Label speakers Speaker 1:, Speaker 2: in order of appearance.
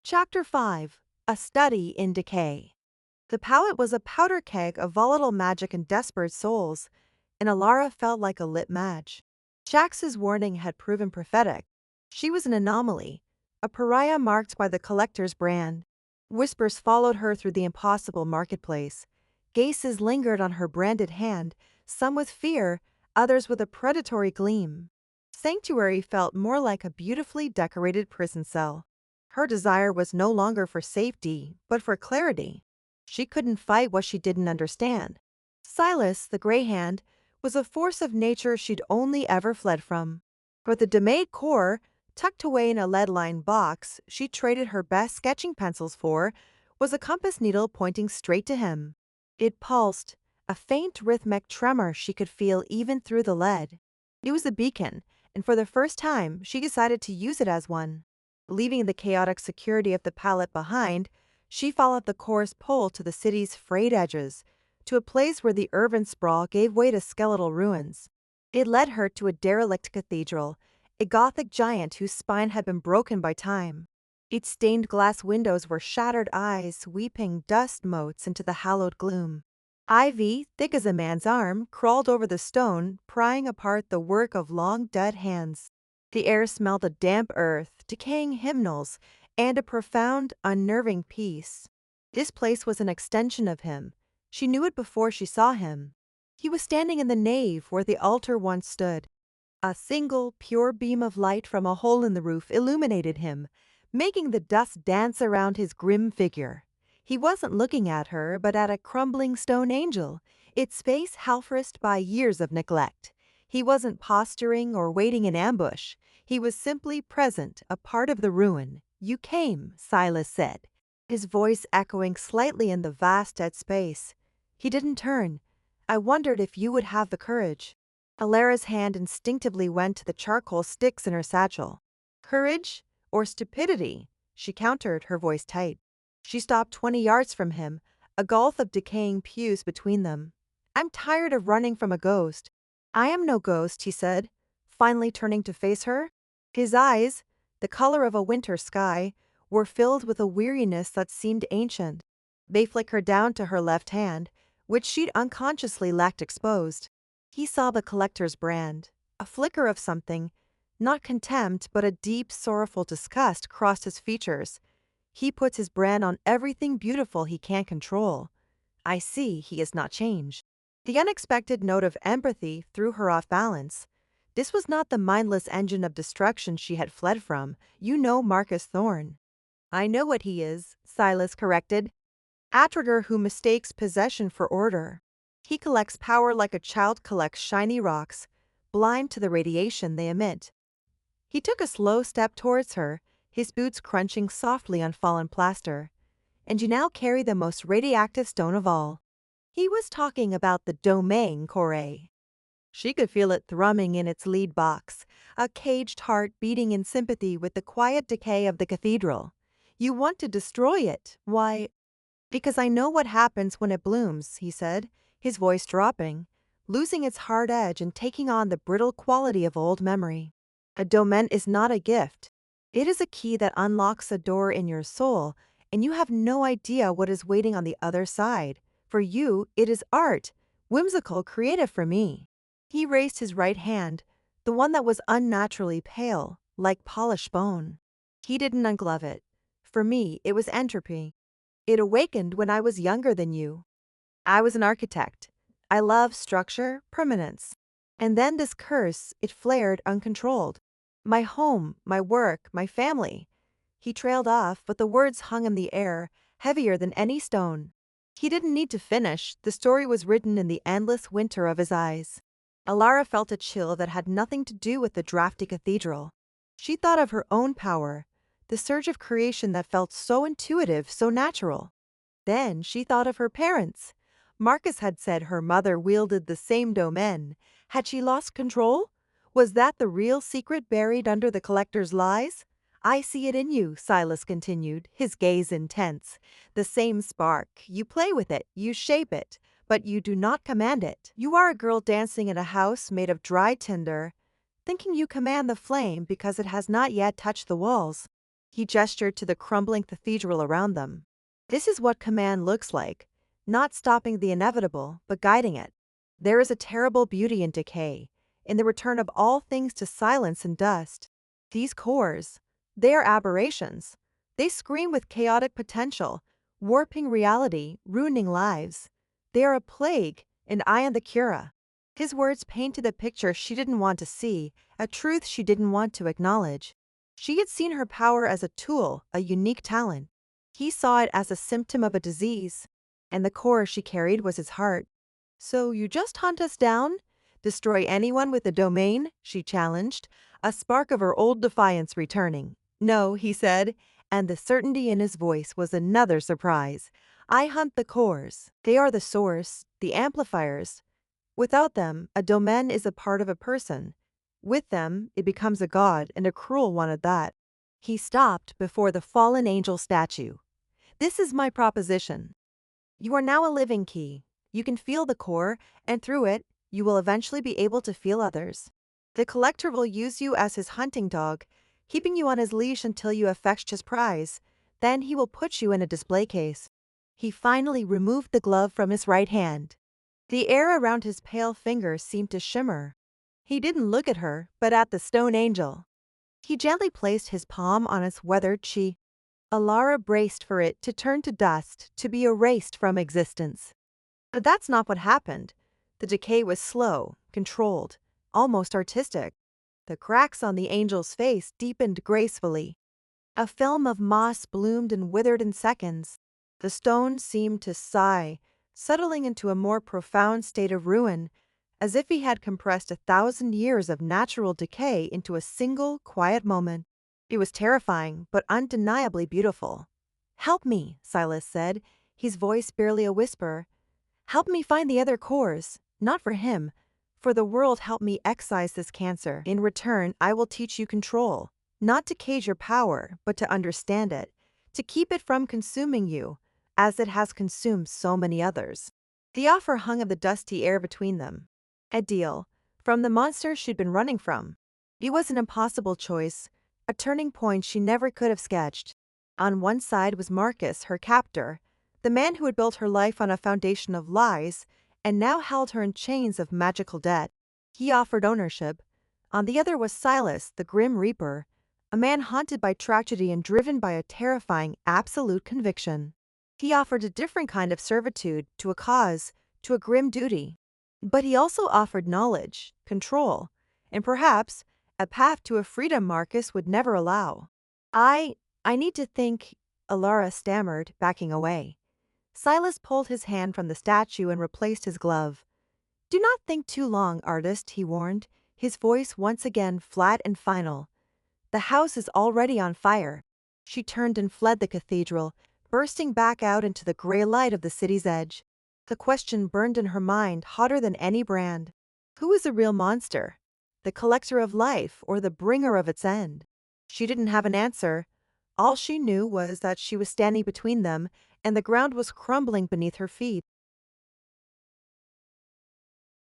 Speaker 1: Chapter 5. A Study in Decay. The palette was a powder keg of volatile magic and desperate souls, and Alara felt like a lit match. Jax's warning had proven prophetic. She was an anomaly, a pariah marked by the collector's brand. Whispers followed her through the impossible marketplace. Gazes lingered on her branded hand, some with fear, others with a predatory gleam. Sanctuary felt more like a beautifully decorated prison cell. Her desire was no longer for safety, but for clarity. She couldn't fight what she didn't understand. Silas, the Grey Hand, was a force of nature she'd only ever fled from. But the Decay core, tucked away in a lead-lined box she traded her best sketching pencils for, was a compass needle pointing straight to him. It pulsed, a faint rhythmic tremor she could feel even through the lead. It was a beacon, and for the first time she decided to use it as one. Leaving the chaotic security of the palette behind, she followed the core's pull to the city's frayed edges, to a place where the urban sprawl gave way to skeletal ruins. It led her to a derelict cathedral, a Gothic giant whose spine had been broken by time. Its stained glass windows were shattered eyes weeping dust motes into the hallowed gloom. Ivy, thick as a man's arm, crawled over the stone, prying apart the work of long dead hands. The air smelled of damp earth, decaying hymnals, and a profound, unnerving peace. This place was an extension of him. She knew it before she saw him. He was standing in the nave where the altar once stood. A single, pure beam of light from a hole in the roof illuminated him, making the dust dance around his grim figure. He wasn't looking at her, but at a crumbling stone angel, its face half-risked by years of neglect. He wasn't posturing or waiting in ambush. He was simply present, a part of the ruin. "You came," Silas said, his voice echoing slightly in the vast dead space. He didn't turn. "I wondered if you would have the courage." Alara's hand instinctively went to the charcoal sticks in her satchel. "Courage or stupidity?" she countered, her voice tight. She stopped 20 yards from him, a gulf of decaying pews between them. "I'm tired of running from a ghost." "I am no ghost," he said, finally turning to face her. His eyes, the color of a winter sky, were filled with a weariness that seemed ancient. They flickered down to her left hand, which she'd unconsciously left exposed. He saw the collector's brand. A flicker of something, not contempt but a deep, sorrowful disgust, crossed his features. He puts his brand on everything beautiful he can't control. I see he is not changed. The unexpected note of empathy threw her off balance. This was not the mindless engine of destruction she had fled from. "You know Marcus Thorne." "I know what he is," Silas corrected. "A traitor who mistakes possession for order. He collects power like a child collects shiny rocks, blind to the radiation they emit." He took a slow step towards her, his boots crunching softly on fallen plaster. "And you now carry the most radioactive stone of all." He was talking about the domain core. She could feel it thrumming in its lead box, a caged heart beating in sympathy with the quiet decay of the cathedral. "You want to destroy it. Why?" "Because I know what happens when it blooms," he said, his voice dropping, losing its hard edge and taking on the brittle quality of old memory. "A domain is not a gift. It is a key that unlocks a door in your soul, and you have no idea what is waiting on the other side. For you, it is art, whimsical, creative for me." He raised his right hand, the one that was unnaturally pale, like polished bone. He didn't unglove it. "For me, it was entropy. It awakened when I was younger than you. I was an architect. I love structure, permanence. And then this curse, it flared uncontrolled. My home, my work, my family." He trailed off, but the words hung in the air, heavier than any stone. He didn't need to finish. The story was written in the endless winter of his eyes. Alara felt a chill that had nothing to do with the drafty cathedral. She thought of her own power, the surge of creation that felt so intuitive, so natural. Then she thought of her parents. Marcus had said her mother wielded the same domain. Had she lost control? Was that the real secret buried under the collector's lies? "I see it in you," Silas continued, his gaze intense. "The same spark. You play with it, you shape it, but you do not command it. You are a girl dancing in a house made of dry tinder, thinking you command the flame because it has not yet touched the walls." He gestured to the crumbling cathedral around them. This is what command looks like, not stopping the inevitable, but guiding it. There is a terrible beauty in decay, in the return of all things to silence and dust. These cores, they are aberrations. They scream with chaotic potential, warping reality, ruining lives. They are a plague, and I am the cure. His words painted a picture she didn't want to see, a truth she didn't want to acknowledge. She had seen her power as a tool, a unique talent. He saw it as a symptom of a disease, and the core she carried was his heart. So you just hunt us down? Destroy anyone with a domain? She challenged, a spark of her old defiance returning. No, he said, and the certainty in his voice was another surprise. I hunt the cores. They are the source, the amplifiers. Without them, a domain is a part of a person. With them, it becomes a god, and a cruel one at that. He stopped before the fallen angel statue. This is my proposition. You are now a living key. You can feel the core, and through it, you will eventually be able to feel others. The collector will use you as his hunting dog, keeping you on his leash until you have fetched his prize. Then he will put you in a display case. He finally removed the glove from his right hand. The air around his pale fingers seemed to shimmer. He didn't look at her, but at the stone angel. He gently placed his palm on its weathered cheek. Alara braced for it to turn to dust, to be erased from existence. But that's not what happened. The decay was slow, controlled, almost artistic. The cracks on the angel's face deepened gracefully. A film of moss bloomed and withered in seconds. The stone seemed to sigh, settling into a more profound state of ruin, as if he had compressed 1,000 years of natural decay into a single, quiet moment. It was terrifying, but undeniably beautiful. Help me, Silas said, his voice barely a whisper. Help me find the other cores, not for him. For the world, help me excise this cancer. In return, I will teach you control, not to cage your power, but to understand it, to keep it from consuming you, as it has consumed so many others. The offer hung of the dusty air between them. A deal, from the monster she'd been running from. It was an impossible choice, a turning point she never could have sketched. On one side was Marcus, her captor, the man who had built her life on a foundation of lies and now held her in chains of magical debt. He offered ownership. On the other was Silas, the Grim Reaper, a man haunted by tragedy and driven by a terrifying, absolute conviction. He offered a different kind of servitude to a cause, to a grim duty. But he also offered knowledge, control, and perhaps a path to a freedom Marcus would never allow. I need to think, Alara stammered, backing away. Silas pulled his hand from the statue and replaced his glove. Do not think too long, artist, he warned, his voice once again flat and final. The house is already on fire. She turned and fled the cathedral, bursting back out into the gray light of the city's edge. The question burned in her mind hotter than any brand. Who is the real monster? The collector of life or the bringer of its end? She didn't have an answer. All she knew was that she was standing between them, and the ground was crumbling beneath her feet.